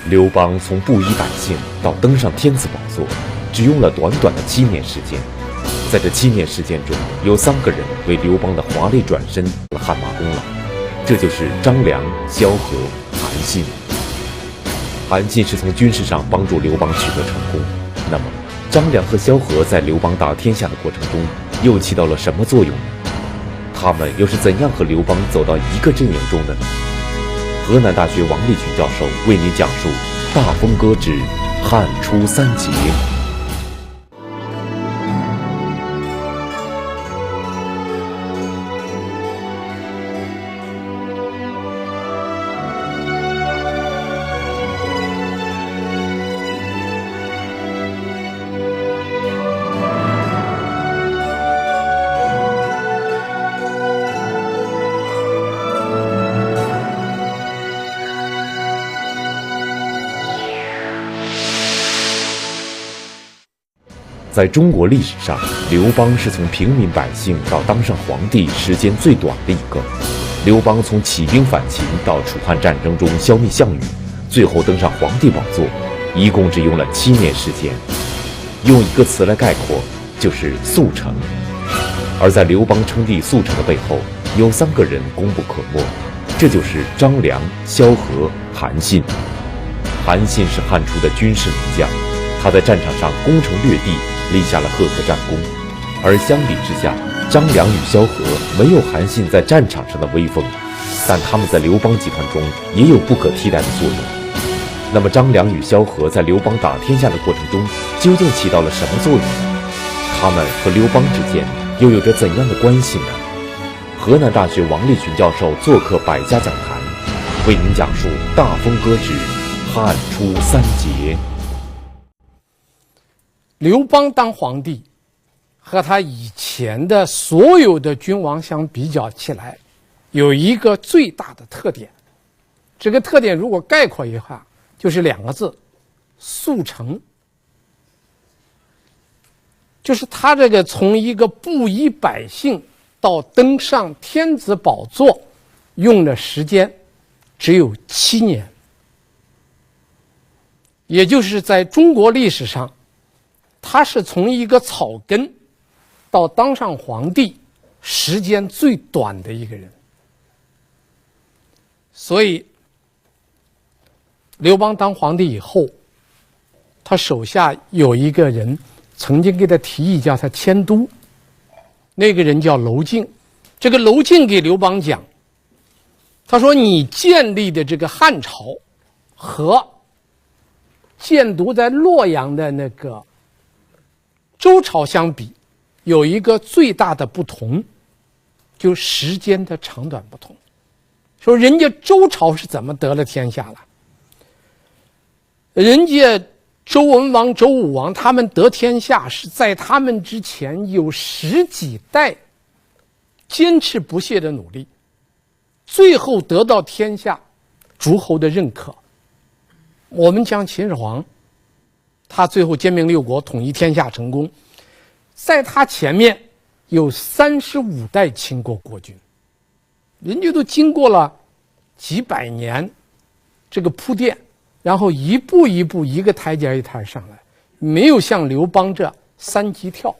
刘邦从不依百姓到登上天子宝座，只用了短短的7年时间。在这7年时间中，有3个人为刘邦的华丽转身了汗马功劳，这就是张良、萧何、韩信。韩信是从军事上帮助刘邦取得成功，那么张良和萧何在刘邦打天下的过程中又起到了什么作用呢？他们又是怎样和刘邦走到一个阵营中的呢？河南大学王立群教授为您讲述《大风歌之汉初三杰》。在中国历史上，刘邦是从平民百姓到当上皇帝时间最短的一个。刘邦从起兵反秦到楚汉战争中消灭项羽，最后登上皇帝宝座，一共只用了7年时间。用一个词来概括，就是速成。而在刘邦称帝速成的背后，有3个人功不可没，这就是张良、萧何、韩信。韩信是汉初的军事名将，他在战场上攻城略地，立下了赫赫战功，而相比之下，张良与萧何没有韩信在战场上的威风，但他们在刘邦集团中也有不可替代的作用。那么张良与萧何在刘邦打天下的过程中究竟起到了什么作用呢？他们和刘邦之间又有着怎样的关系呢？河南大学王立群教授做客百家讲坛，为您讲述《大风歌之汉初三杰》。刘邦当皇帝和他以前的所有的君王相比较起来，有一个最大的特点，这个特点如果概括一下，就是2个字：速成。就是他这个从一个不依百姓到登上天子宝座，用的时间只有7年，也就是在中国历史上，他是从一个草根到当上皇帝时间最短的一个人。所以刘邦当皇帝以后，他手下有一个人曾经给他提议叫他迁都，那个人叫娄敬。这个娄敬给刘邦讲，他说你建立的这个汉朝和建都在洛阳的那个周朝相比，有一个最大的不同，就时间的长短不同。说人家周朝是怎么得了天下了？人家周文王、周武王他们得天下是在他们之前有10几代坚持不懈的努力，最后得到天下诸侯的认可。我们讲秦始皇，他最后兼并6国，统一天下成功，在他前面有35代秦国国君，人家都经过了几百年这个铺垫，然后一步一步一个台阶一台上来，没有像刘邦这3级跳，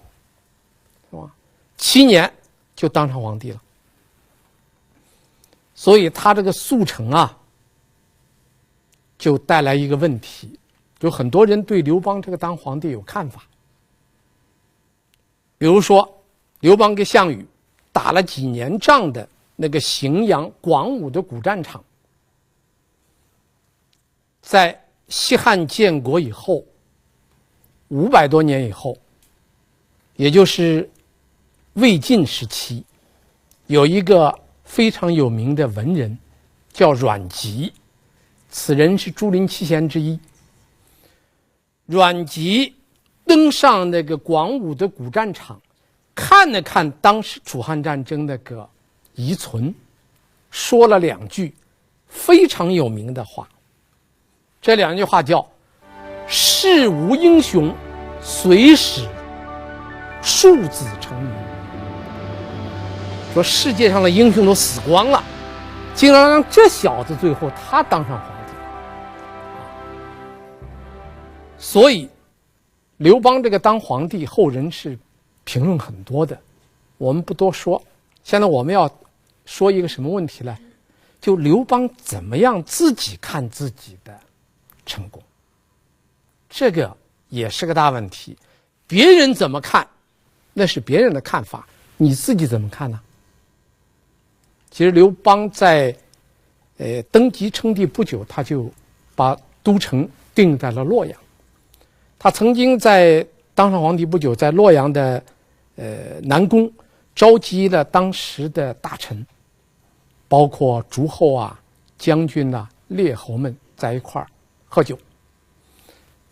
是吧？7年就当上皇帝了。所以他这个速成啊，就带来一个问题，有很多人对刘邦这个当皇帝有看法。比如说刘邦跟项羽打了几年仗的那个荥阳广武的古战场，在西汉建国以后500多年以后，也就是魏晋时期，有一个非常有名的文人叫阮籍，此人是朱林7贤之一。阮籍登上那个广武的古战场，看了看当时楚汉战争那个遗存，说了2句非常有名的话。这2句话叫世无英雄，虽使庶子成名。说世界上的英雄都死光了，竟然让这小子最后他当上皇帝。所以刘邦这个当皇帝，后人是评论很多的，我们不多说。现在我们要说一个什么问题呢？就刘邦怎么样自己看自己的成功，这个也是个大问题。别人怎么看，那是别人的看法，你自己怎么看呢？其实刘邦在登基称帝不久，他就把都城定在了洛阳。他曾经在当上皇帝不久，在洛阳的南宫召集了当时的大臣，包括诸侯啊、将军啊、列侯们在一块儿喝酒。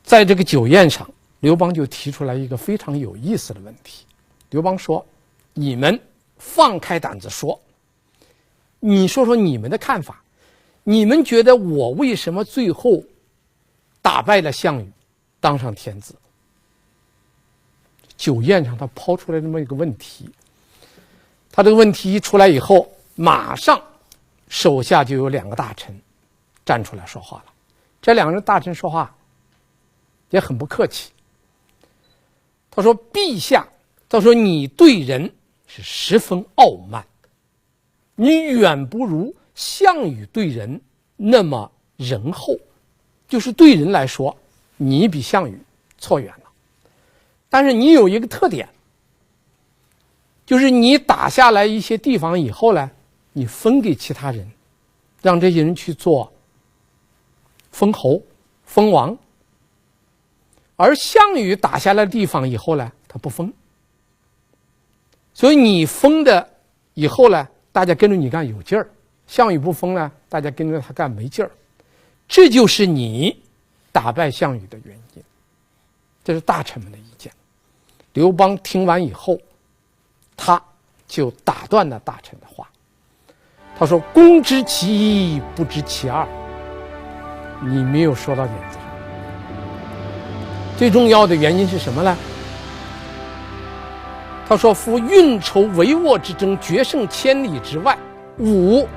在这个酒宴上，刘邦就提出来一个非常有意思的问题。刘邦说：“你们放开胆子说，你说说你们的看法，你们觉得我为什么最后打败了项羽，当上天子？”酒宴上他抛出来这么一个问题，他这个问题一出来以后，马上手下就有2个大臣站出来说话了。这2个大臣说话也很不客气。他说：“陛下，他说你对人是十分傲慢，你远不如项羽对人那么仁厚，就是对人来说，你比项羽错远了。但是你有一个特点，就是你打下来一些地方以后呢，你分给其他人，让这些人去做封侯、封王。而项羽打下来的地方以后呢，他不封。所以你封的以后呢，大家跟着你干有劲儿；项羽不封呢，大家跟着他干没劲儿。这就是你打败项羽的原因。这是大臣们的意见。刘邦听完以后，他就打断了大臣的话。他说：“公知其一，不知其二。”你没有说到点子上。最重要的原因是什么呢？他说：“夫运筹帷幄之争，决胜千里之外，吾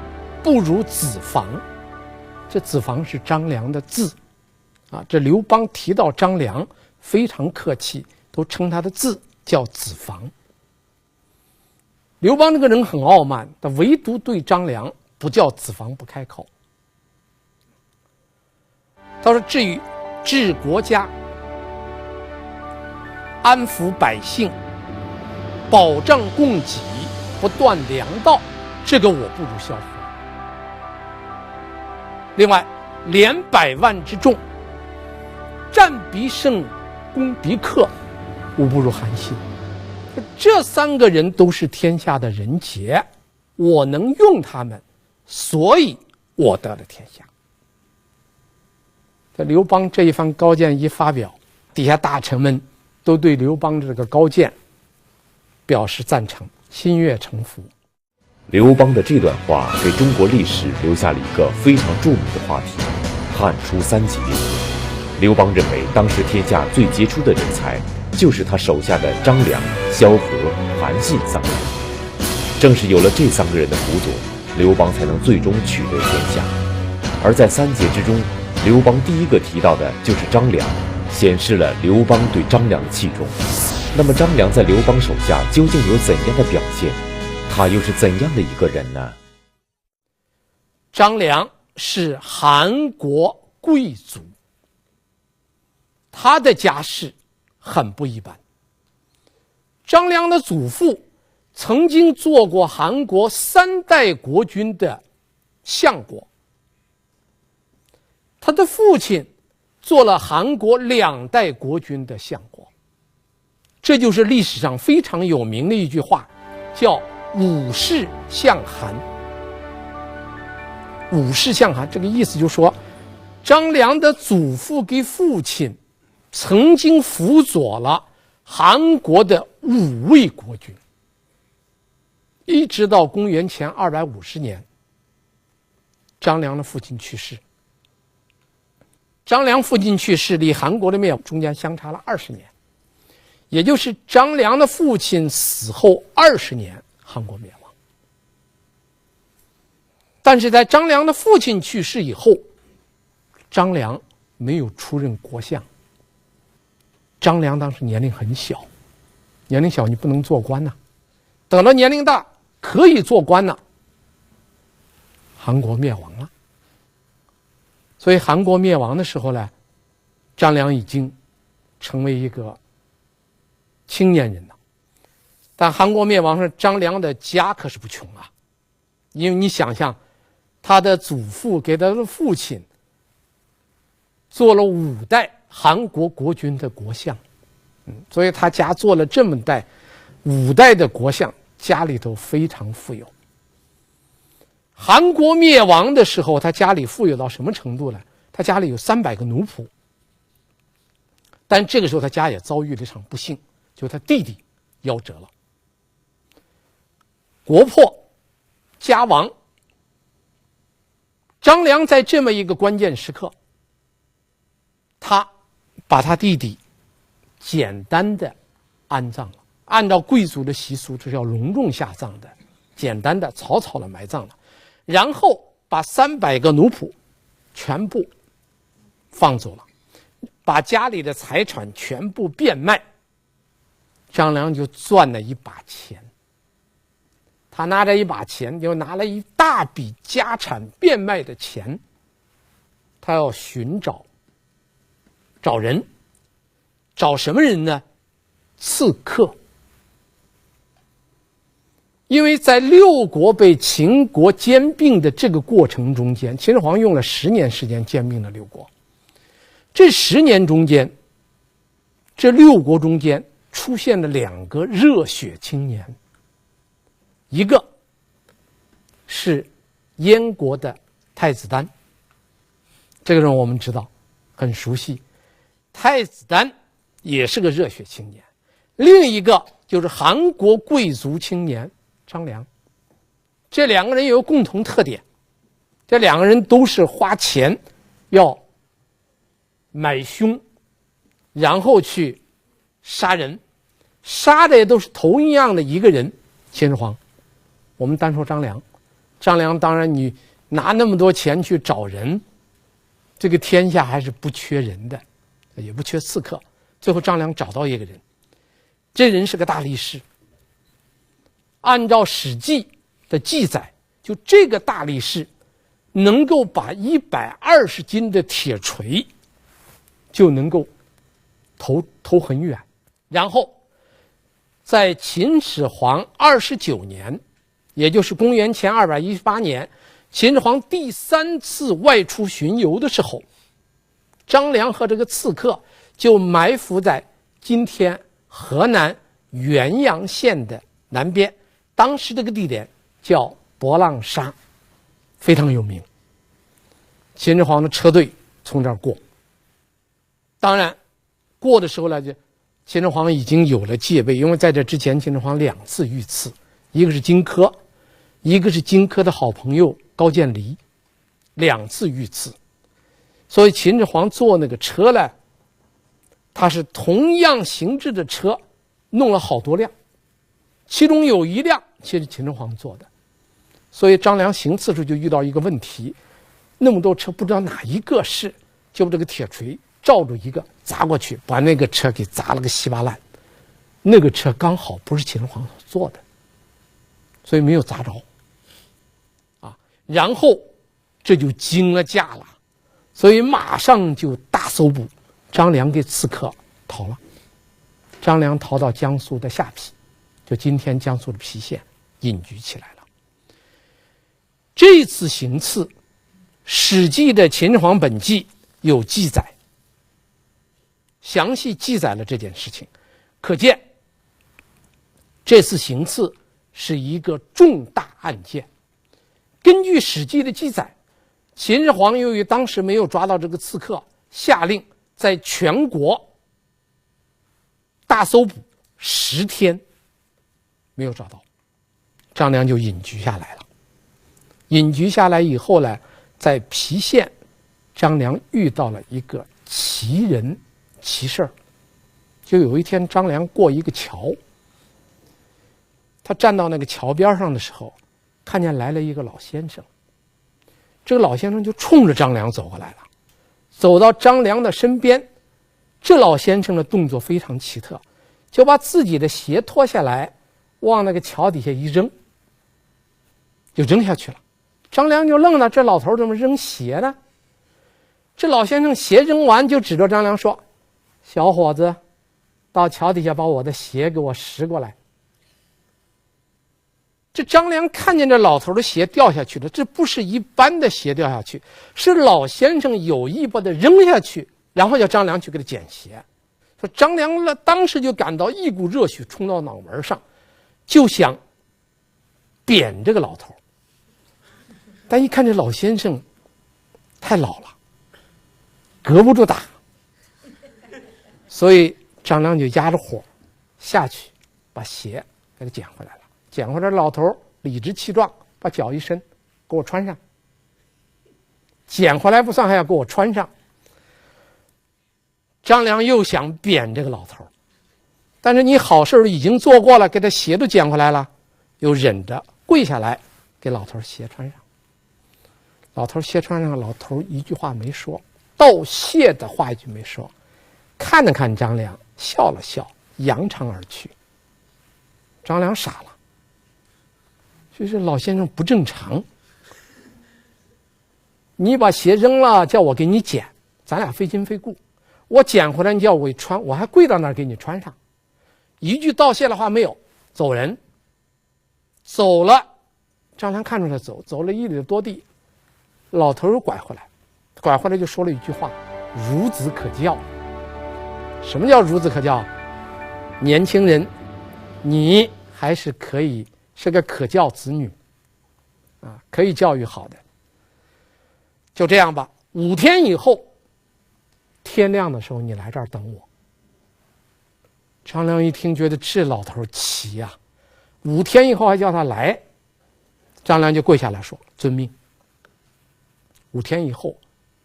不如子房。”这子房是张良的字啊。这刘邦提到张良非常客气，都称他的字叫子房。刘邦这个人很傲慢，但唯独对张良不叫子房不开口。他说：“至于治国家、安抚百姓、保障供给、不断粮道，这个我不如萧何。另外，连100万之众，战必胜，攻必克，吾不如韩信。这3个人都是天下的人杰，我能用他们，所以我得了天下。”这刘邦这一番高见一发表，底下大臣们都对刘邦这个高见表示赞成，心悦诚服。刘邦的这段话给中国历史留下了一个非常著名的话题——汉初3杰。刘邦认为，当时天下最杰出的人才就是他手下的张良、萧何、韩信3个人。正是有了这3个人的辅佐，刘邦才能最终取得天下。而在3杰之中，刘邦第一个提到的就是张良，显示了刘邦对张良的器重。那么张良在刘邦手下究竟有怎样的表现？他又是怎样的一个人呢？张良是韩国贵族，他的家世很不一般。张良的祖父曾经做过韩国3代国君的相国，他的父亲做了韩国2代国君的相国。这就是历史上非常有名的一句话，叫五世相韩。五世相韩这个意思就是说，张良的祖父跟父亲曾经辅佐了韩国的5位国君，一直到公元前250年，张良的父亲去世。张良父亲去世，离韩国的灭亡中间相差了20年，也就是张良的父亲死后20年，韩国灭亡。但是在张良的父亲去世以后，张良没有出任国相，张良当时年龄很小，年龄小你不能做官呐，等到年龄大可以做官了，韩国灭亡了。所以韩国灭亡的时候呢，张良已经成为一个青年人了。但韩国灭亡时，张良的家可是不穷啊，因为你想想，他的祖父给他的父亲做了5代韩国国君的国相，所以他家做了这么5代的国相，家里头非常富有。韩国灭亡的时候，他家里富有到什么程度呢？他家里有300个奴仆。但这个时候他家也遭遇了一场不幸，就他弟弟夭折了，国破家亡。张良在这么一个关键时刻，他把他弟弟简单的安葬了，按照贵族的习俗，这是要隆重下葬的，简单的草草的埋葬了，然后把300个奴仆全部放走了，把家里的财产全部变卖，张良就赚了一把钱。他拿着一把钱，就拿了一大笔家产变卖的钱，他要找人，找什么人呢？刺客。因为在6国被秦国兼并的这个过程中间，秦始皇用了10年时间兼并了6国。这10年中间，这6国中间出现了2个热血青年，一个是燕国的太子丹，这个人我们知道很熟悉，太子丹也是个热血青年。另一个就是韩国贵族青年张良。这2个人有共同特点，这2个人都是花钱要买凶，然后去杀人，杀的也都是同样的一个人，秦始皇。我们单说张良，张良当然你拿那么多钱去找人，这个天下还是不缺人的，也不缺刺客。最后张良找到一个人，这人是个大力士。按照《史记》的记载，就这个大力士能够把120斤的铁锤就能够投很远。然后在秦始皇29年，也就是公元前218年，秦始皇第3次外出巡游的时候，张良和这个刺客就埋伏在今天河南原阳县的南边，当时这个地点叫博浪沙，非常有名。秦始皇的车队从这儿过，当然过的时候呢，秦始皇已经有了戒备，因为在这之前秦始皇2次遇刺，一个是荆轲，一个是荆轲的好朋友高渐离，2次遇刺。所以秦始皇坐那个车呢，他是同样形制的车弄了好多辆，其中有一辆其实秦始皇坐的。所以张良行刺时就遇到一个问题，那么多车不知道哪一个是，就这个铁锤照住一个砸过去，把那个车给砸了个稀巴烂。那个车刚好不是秦始皇所坐的，所以没有砸着啊。然后这就惊了驾了，所以马上就大搜捕，张良给刺客逃了。张良逃到江苏的下邳，就今天江苏的郫县隐居起来了。这次行刺，《史记》的《秦始皇本纪》有记载，详细记载了这件事情，可见这次行刺是一个重大案件。根据《史记》的记载，秦始皇由于当时没有抓到这个刺客，下令在全国大搜捕10天，没有找到，张良就隐居下来了。隐居下来以后呢，在郫县，张良遇到了一个奇人奇事儿。就有一天张良过一个桥，他站到那个桥边上的时候，看见来了一个老先生。这个老先生就冲着张良走过来了，走到张良的身边，这老先生的动作非常奇特，就把自己的鞋脱下来，往那个桥底下一扔，就扔下去了。张良就愣了，这老头怎么扔鞋呢？这老先生鞋扔完，就指着张良说：“小伙子，到桥底下把我的鞋给我拾过来。”这张良看见这老头的鞋掉下去了，这不是一般的鞋掉下去，是老先生有意把它扔下去，然后叫张良去给他捡鞋。说张良当时就感到一股热血冲到脑门上，就想扁这个老头。但一看这老先生太老了，隔不住打，所以张良就压着火下去把鞋给他捡回来了。捡回来，老头理直气壮，把脚一伸，给我穿上。捡回来不算，还要给我穿上。张良又想扁这个老头，但是你好事已经做过了，给他鞋都捡回来了，又忍着跪下来给老头鞋穿上。老头鞋穿上，老头一句话没说，道谢的话一句没说，看了看张良，笑了笑，扬长而去。张良傻了，就是老先生不正常。你把鞋扔了，叫我给你捡，咱俩费心费故。我捡回来，你叫我给穿，我还跪到那儿给你穿上。一句道谢的话没有，走人。走了，张良看出来走了1里多地，老头又拐回来就说了一句话：“孺子可教。”什么叫孺子可教？年轻人，你还是可以是个可教子女啊，可以教育好的。就这样吧，5天以后天亮的时候你来这儿等我。张良一听觉得这老头奇呀，5天以后还叫他来，张良就跪下来说：“遵命。”5天以后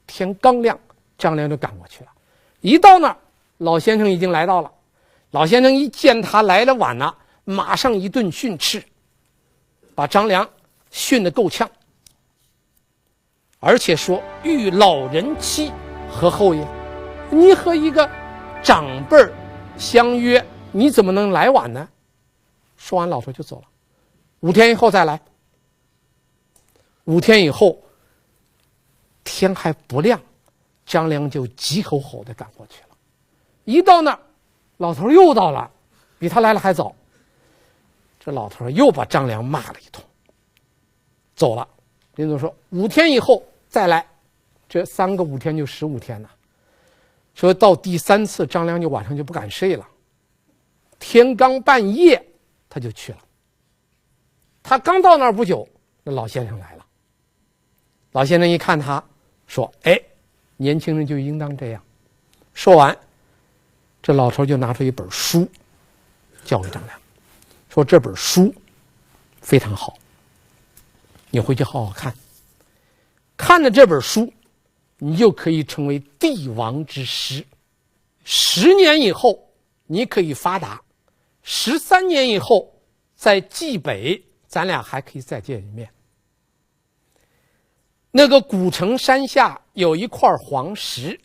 天刚亮，张良就赶过去了。一到那儿，老先生已经来到了。老先生一见他来得晚了，马上一顿训斥，把张良训得够呛，而且说：“遇老人妻，何后也？你和一个长辈相约，你怎么能来晚呢？”说完，老头就走了。5天以后再来。5天以后，天还不亮，张良就急吼吼地赶过去了。一到那儿，老头又到了，比他来了还早。这老头又把张良骂了一通，走了。林总说5天以后再来，这3个5天就15天了。说到第3次，张良就晚上就不敢睡了，天刚半夜他就去了。他刚到那儿不久，那老先生来了。老先生一看他，说：“哎，年轻人就应当这样。”说完，这老头就拿出一本书交给张良，说：“这本书非常好，你回去好好看。看了这本书，你就可以成为帝王之师。10年以后，你可以发达；13年以后，在冀北，咱俩还可以再见一面。那个古城山下有一块黄石，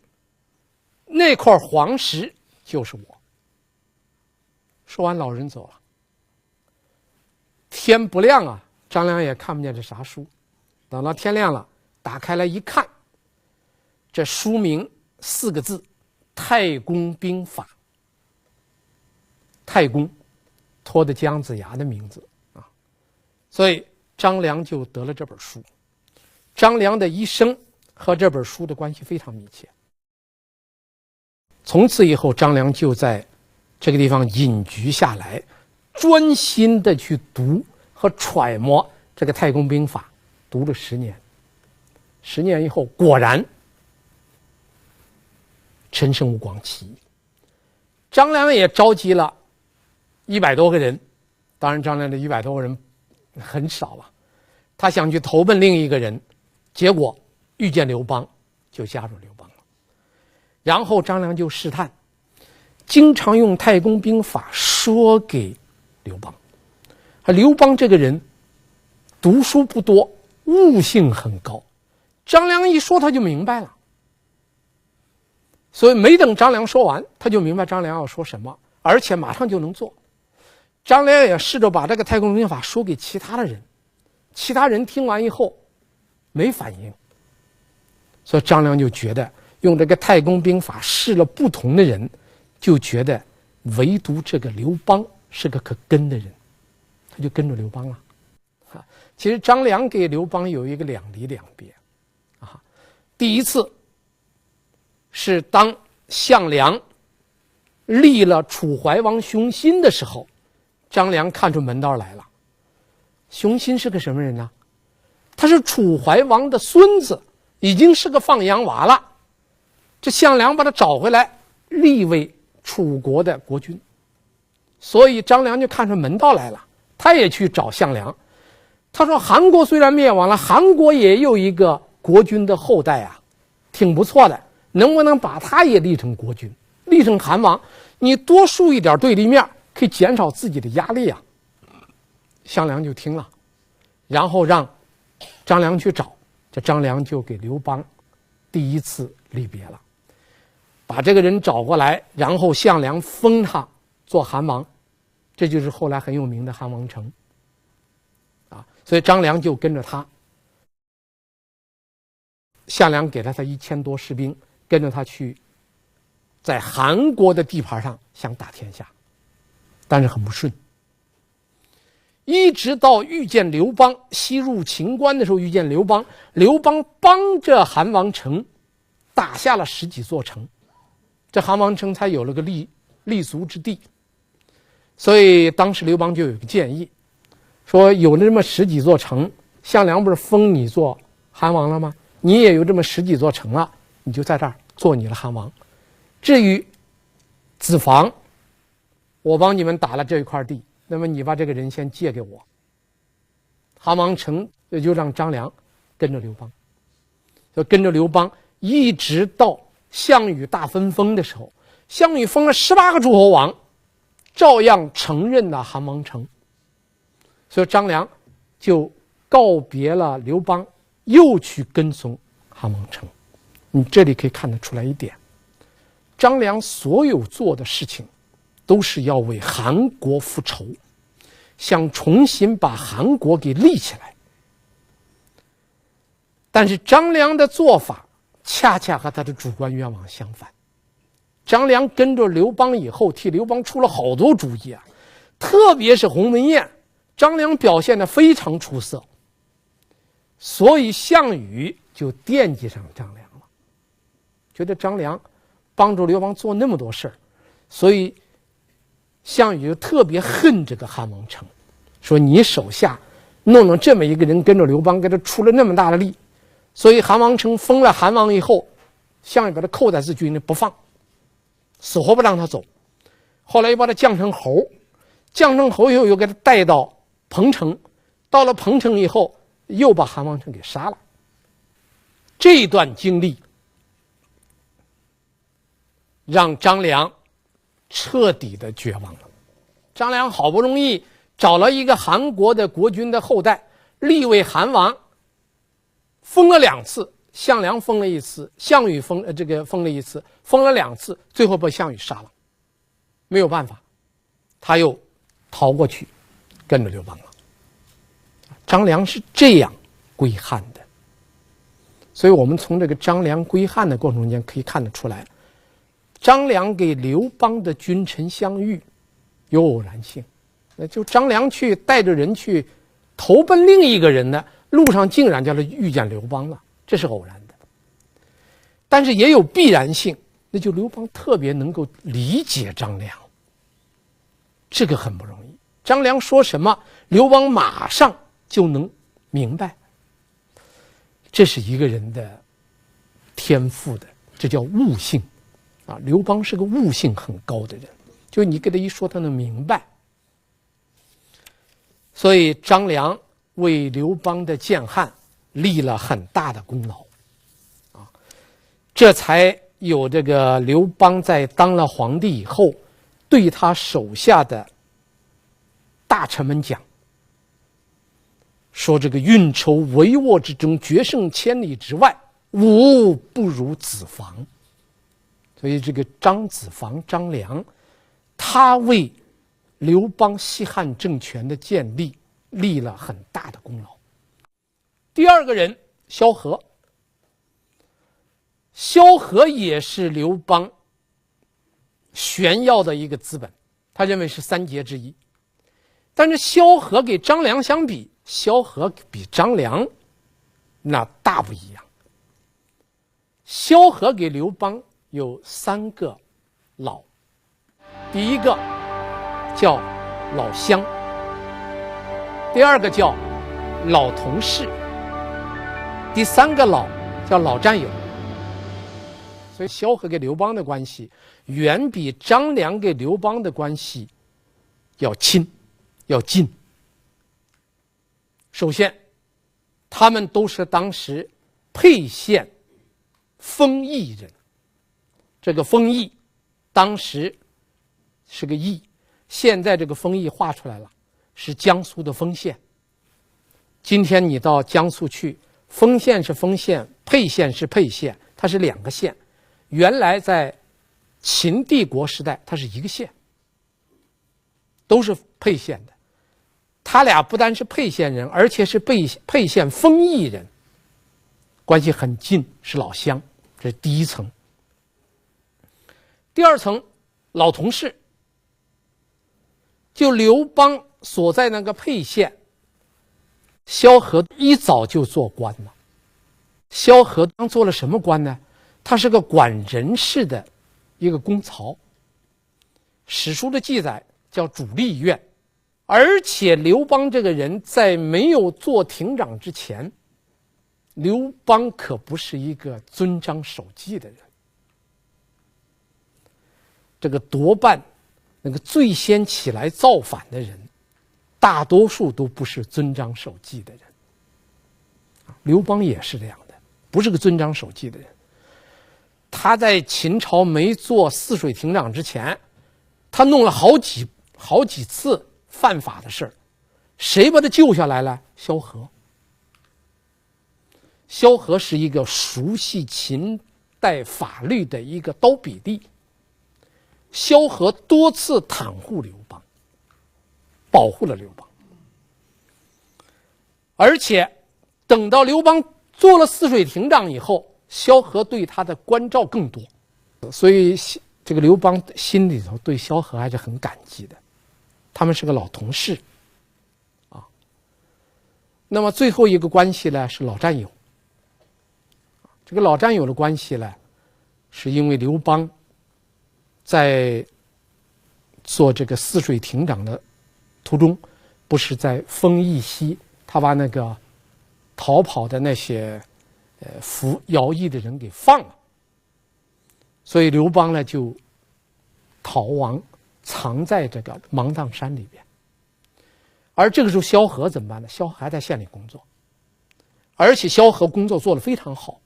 那块黄石就是我。”说完，老人走了。天不亮啊，张良也看不见这啥书。等到天亮了，打开来一看，这书名4个字：太公兵法。太公，托的姜子牙的名字啊，所以张良就得了这本书。张良的一生和这本书的关系非常密切。从此以后，张良就在这个地方隐居下来，专心的去读和揣摩这个太公兵法，读了10年。10年以后，果然陈胜吴广起义。张良也召集了100多个人，当然张良的100多个人很少了，他想去投奔另一个人，结果遇见刘邦，就加入刘邦了。然后张良就试探，经常用太公兵法说给刘邦。刘邦这个人读书不多，悟性很高，张良一说他就明白了。所以没等张良说完，他就明白张良要说什么，而且马上就能做。张良也试着把这个太公兵法说给其他的人，其他人听完以后没反应，所以张良就觉得用这个太公兵法试了不同的人，就觉得唯独这个刘邦是个可跟的人，他就跟着刘邦了。其实张良给刘邦有一个两离两别啊。第一次是当项梁立了楚怀王熊心的时候，张良看出门道来了。熊心是个什么人呢？他是楚怀王的孙子，已经是个放羊娃了。这项梁把他找回来，立为楚国的国君，所以张良就看出门道来了，他也去找项梁。他说韩国虽然灭亡了，韩国也有一个国君的后代啊，挺不错的，能不能把他也立成国君，立成韩王？你多树一点对立面，可以减少自己的压力啊。项梁就听了，然后让张良去找，这张良就给刘邦第一次离别了，把这个人找过来，然后项梁封他做韩王，这就是后来很有名的韩王成啊。所以张良就跟着他，项梁给了他1000多士兵，跟着他去在韩国的地盘上想打天下，但是很不顺。一直到遇见刘邦，西入秦关的时候遇见刘邦，刘邦帮着韩王成打下了10几座城，这韩王成才有了个立足之地。所以当时刘邦就有个建议，说有那么10几座城，项梁不是封你做韩王了吗？你也有这么10几座城了，你就在这儿做你的韩王。至于子房，我帮你们打了这一块地，那么你把这个人先借给我。韩王成也就让张良跟着刘邦，就跟着刘邦一直到项羽大分封的时候，项羽封了18个诸侯王，照样承认了韩王成。所以张良就告别了刘邦，又去跟从韩王成。你这里可以看得出来一点，张良所有做的事情都是要为韩国复仇，想重新把韩国给立起来。但是张良的做法恰恰和他的主观愿望相反。张良跟着刘邦以后，替刘邦出了好多主意啊，特别是鸿门宴，张良表现得非常出色，所以项羽就惦记上张良了，觉得张良帮助刘邦做那么多事儿，所以项羽就特别恨这个韩王成，说你手下弄这么一个人跟着刘邦，给他出了那么大的力。所以韩王成封了韩王以后，项羽把他扣在自军里不放，死活不让他走。后来又把他降成侯，降成侯以后又给他带到彭城，到了彭城以后又把韩王成给杀了。这一段经历让张良彻底的绝望了。张良好不容易找了一个韩国的国君的后代立为韩王，封了2次，项梁封了1次，项羽封了1次，封了2次，最后把项羽杀了。没有办法，他又逃过去跟着刘邦了。张良是这样归汉的。所以我们从这个张良归汉的过程中间可以看得出来，张良给刘邦的君臣相遇有偶然性。那就张良去带着人去投奔另一个人呢，路上竟然叫他遇见刘邦了，这是偶然的。但是也有必然性，那就刘邦特别能够理解张良，这个很不容易。张良说什么，刘邦马上就能明白，这是一个人的天赋的，这叫悟性啊。刘邦是个悟性很高的人，就你给他一说，他能明白。所以张良为刘邦的建汉立了很大的功劳啊，这才有这个刘邦在当了皇帝以后，对他手下的大臣们讲，说这个运筹帷幄之中，决胜千里之外，无不如子房。所以这个张子房、张良，他为刘邦西汉政权的建立立了很大的功劳。第二个人萧何，萧何也是刘邦炫耀的一个资本，他认为是三杰之一。但是萧何给张良相比，萧何比张良那大不一样。萧何给刘邦有3个老，第一个叫老乡，第二个叫老同事，第3个老叫老战友。所以萧何给刘邦的关系远比张良给刘邦的关系要亲要近。首先他们都是当时沛县丰邑人，这个丰邑当时是个邑，现在这个丰邑划出来了，是江苏的丰县。今天你到江苏去，丰县是丰县，沛县是沛县，它是2个县。原来在秦帝国时代它是1个县，都是沛县的。他俩不单是沛县人，而且是沛县丰邑人，关系很近，是老乡。这是第一层。第二层，老同事。就刘邦所在那个沛县，萧何一早就做官了。萧何当做了什么官呢？他是个管人事的一个公曹。史书的记载叫主力院。而且刘邦这个人在没有做亭长之前，刘邦可不是一个遵章守纪的人。这个多半那个最先起来造反的人，大多数都不是遵章守纪的人。刘邦也是这样的，不是个遵章守纪的人。他在秦朝没做泗水亭长之前，他弄了好几次犯法的事儿，谁把他救下来了？萧何。萧何是一个熟悉秦代法律的一个刀笔吏。萧何多次袒护刘邦，保护了刘邦。而且等到刘邦做了泗水亭长以后，萧何对他的关照更多，所以这个刘邦心里头对萧何还是很感激的。他们是个老同事啊。那么最后一个关系呢，是老战友。这个老战友的关系呢，是因为刘邦在做这个泗水亭长的途中，不是在丰邑西，他把那个逃跑的那些服徭役的人给放了，所以刘邦呢就逃亡，藏在这个芒砀山里边。而这个时候萧何怎么办呢？萧何还在县里工作，而且萧何工作做得非常好。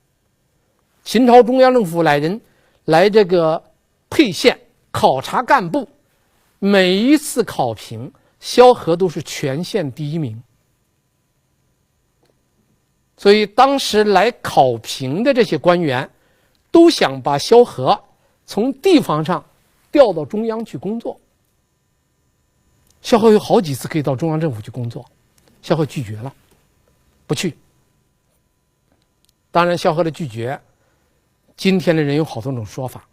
秦朝中央政府来人来这个沛县考察干部，每一次考评萧何都是全县第1名。所以当时来考评的这些官员都想把萧何从地方上调到中央去工作。萧何有好几次可以到中央政府去工作，萧何拒绝了，不去。当然萧何的拒绝，今天的人有好多种说法，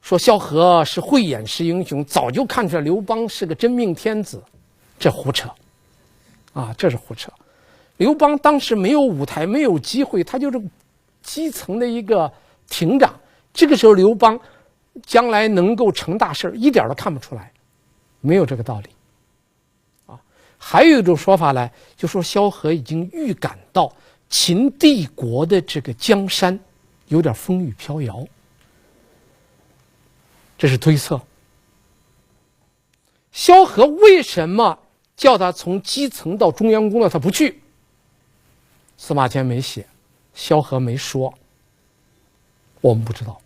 说萧何是慧眼识英雄，早就看出来刘邦是个真命天子，这胡扯啊，这是胡扯。刘邦当时没有舞台，没有机会，他就是基层的一个亭长。这个时候刘邦将来能够成大事一点都看不出来，没有这个道理啊。还有一种说法呢，就说萧何已经预感到秦帝国的这个江山有点风雨飘摇，这是推测。萧何为什么叫他从基层到中央工作他不去？司马迁没写，萧何没说，我们不知道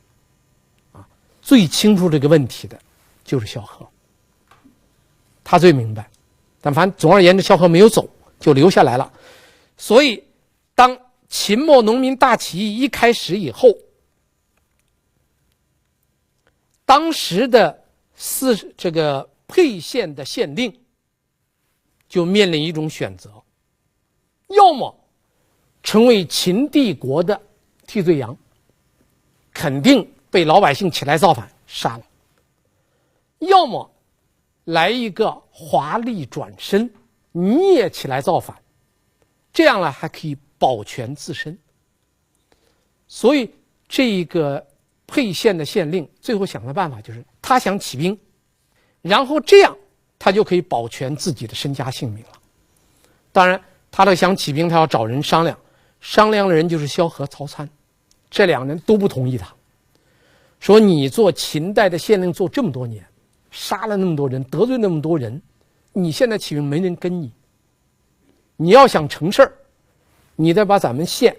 啊。最清楚这个问题的就是萧何，他最明白。但反正总而言之，萧何没有走，就留下来了。所以当秦末农民大起义一开始以后，当时的这个沛县的县令就面临一种选择，要么成为秦帝国的替罪羊，肯定被老百姓起来造反杀了；要么来一个华丽转身，你也起来造反，这样呢还可以保全自身。所以这一个沛县的县令最后想的办法就是他想起兵，然后这样他就可以保全自己的身家性命了。当然他的想起兵，他要找人商量，商量的人就是萧何、曹参，这两人都不同意他，说你做秦代的县令做这么多年，杀了那么多人，得罪那么多人，你现在起兵没人跟你，你要想成事儿，你得把咱们县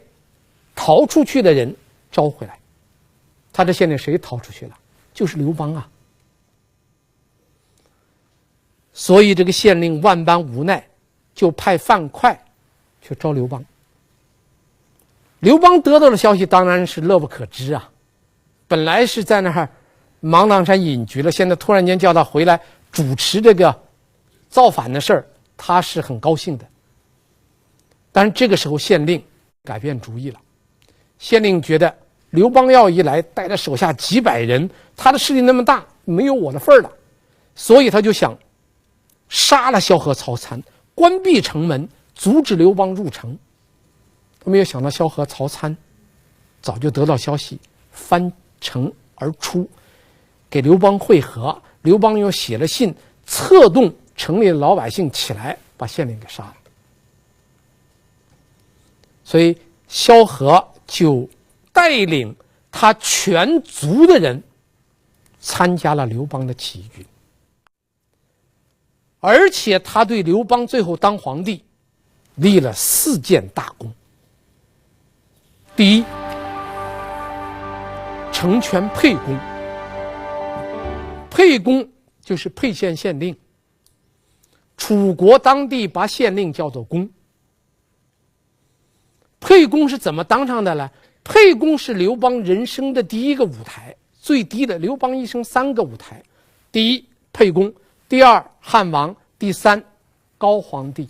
逃出去的人招回来。他这县令谁逃出去了？就是刘邦啊。所以这个县令万般无奈，就派范哙去招刘邦。刘邦得到的消息当然是乐不可支啊，本来是在那儿芒砀山隐居了，现在突然间叫他回来主持这个造反的事儿，他是很高兴的。但是这个时候县令改变主意了，县令觉得刘邦要一来，带着手下几百人，他的势力那么大，没有我的份儿了，所以他就想杀了萧何、曹参，关闭城门，阻止刘邦入城。他没有想到萧何、曹参早就得到消息，翻城而出，给刘邦会合。刘邦又写了信，策动城里的老百姓起来，把县令给杀了。所以萧何就带领他全族的人参加了刘邦的起义军，而且他对刘邦最后当皇帝立了4件大功。第一，成全沛公。沛公就是沛县县令，楚国当地把县令叫做公。沛公是怎么当上的呢？沛公是刘邦人生的第一个舞台，最低的。刘邦一生3个舞台：第一，沛公；第二，汉王；第三，高皇帝，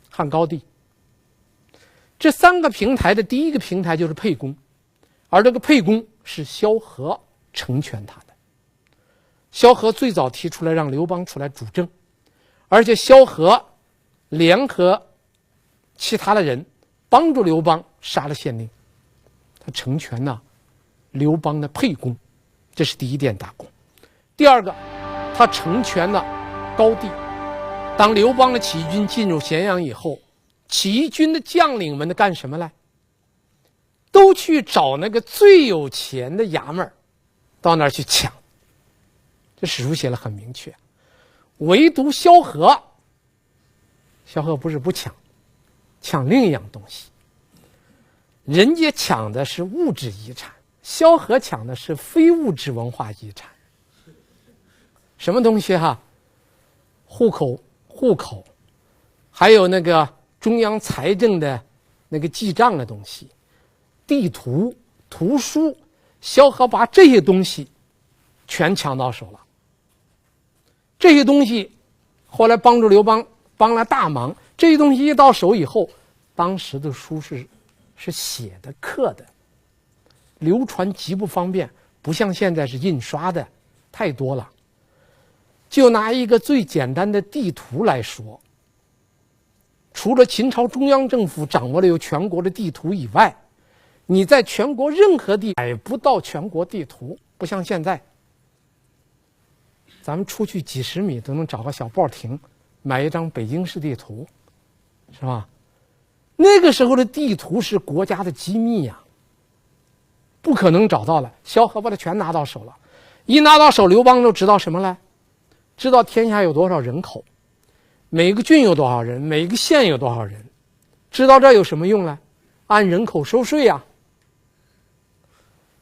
汉高帝。这3个平台的第一个平台就是沛公，而这个沛公是萧何成全他的。萧何最早提出来让刘邦出来主政，而且萧何联合其他的人帮助刘邦杀了县令，他成全了刘邦的沛公，这是第一件大功。第二个，他成全了高帝。当刘邦的起义军进入咸阳以后，起义军的将领们干什么来？都去找那个最有钱的衙门，到那儿去抢。这史书写得很明确，唯独萧何不是不抢，抢另一样东西。人家抢的是物质遗产，萧何抢的是非物质文化遗产。什么东西哈？户口，还有那个中央财政的那个记账的东西，地图、图书，萧何把这些东西全抢到手了。这些东西后来帮助刘邦帮了大忙。这些东西一到手以后，当时的书是写的、刻的，流传极不方便，不像现在是印刷的，太多了。就拿一个最简单的地图来说，除了秦朝中央政府掌握了有全国的地图以外，你在全国任何地买不到全国地图，不像现在，咱们出去几十米都能找个小报亭买一张北京市地图，是吧？那个时候的地图是国家的机密呀，不可能找到了。萧何把它全拿到手了，一拿到手，刘邦就知道什么了？知道天下有多少人口，每个郡有多少人，每个县有多少人。知道这有什么用呢？按人口收税呀。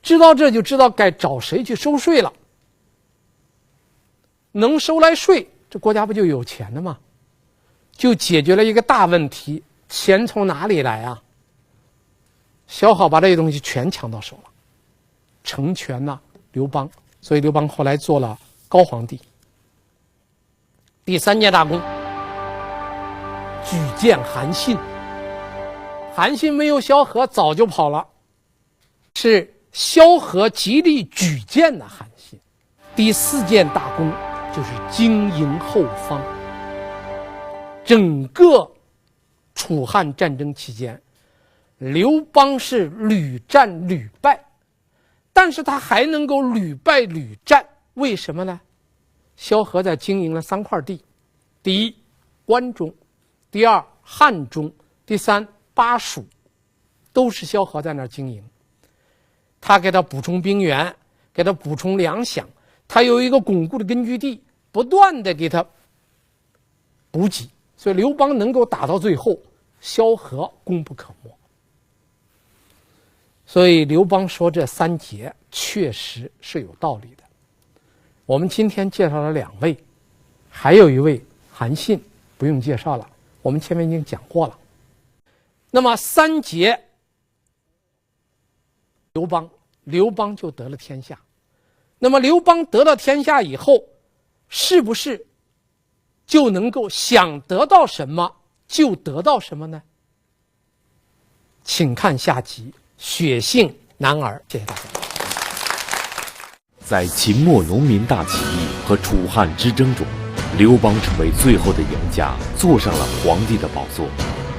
知道这就知道该找谁去收税了。能收来税，这国家不就有钱了吗？就解决了一个大问题，钱从哪里来啊？萧何把这些东西全抢到手了，成全了刘邦，所以刘邦后来做了高皇帝。第3件大功，举荐韩信。韩信没有萧何早就跑了，是萧何极力举荐的韩信。第4件大功就是经营后方。整个楚汉战争期间，刘邦是屡战屡败，但是他还能够屡败屡战，为什么呢？萧何在经营了3块地，第一关中，第二汉中，第三巴蜀，都是萧何在那儿经营。他给他补充兵员，给他补充粮饷，他有一个巩固的根据地，不断的给他补给，所以刘邦能够打到最后，萧何功不可没。所以刘邦说这3杰确实是有道理的。我们今天介绍了2位，还有一位韩信不用介绍了，我们前面已经讲过了。那么3杰刘邦就得了天下。那么刘邦得到天下以后，是不是就能够想得到什么就得到什么呢？请看下集血性男儿。谢谢大家。在秦末农民大起义和楚汉之争中，刘邦成为最后的赢家，坐上了皇帝的宝座。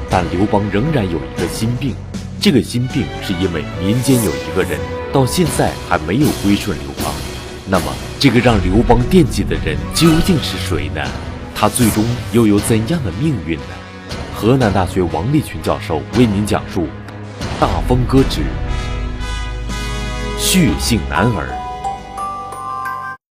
但刘邦仍然有一个心病，这个心病是因为民间有一个人到现在还没有归顺刘邦。那么这个让刘邦惦记的人究竟是谁呢？他最终又有怎样的命运呢？河南大学王立群教授为您讲述《大风歌之血性男儿》。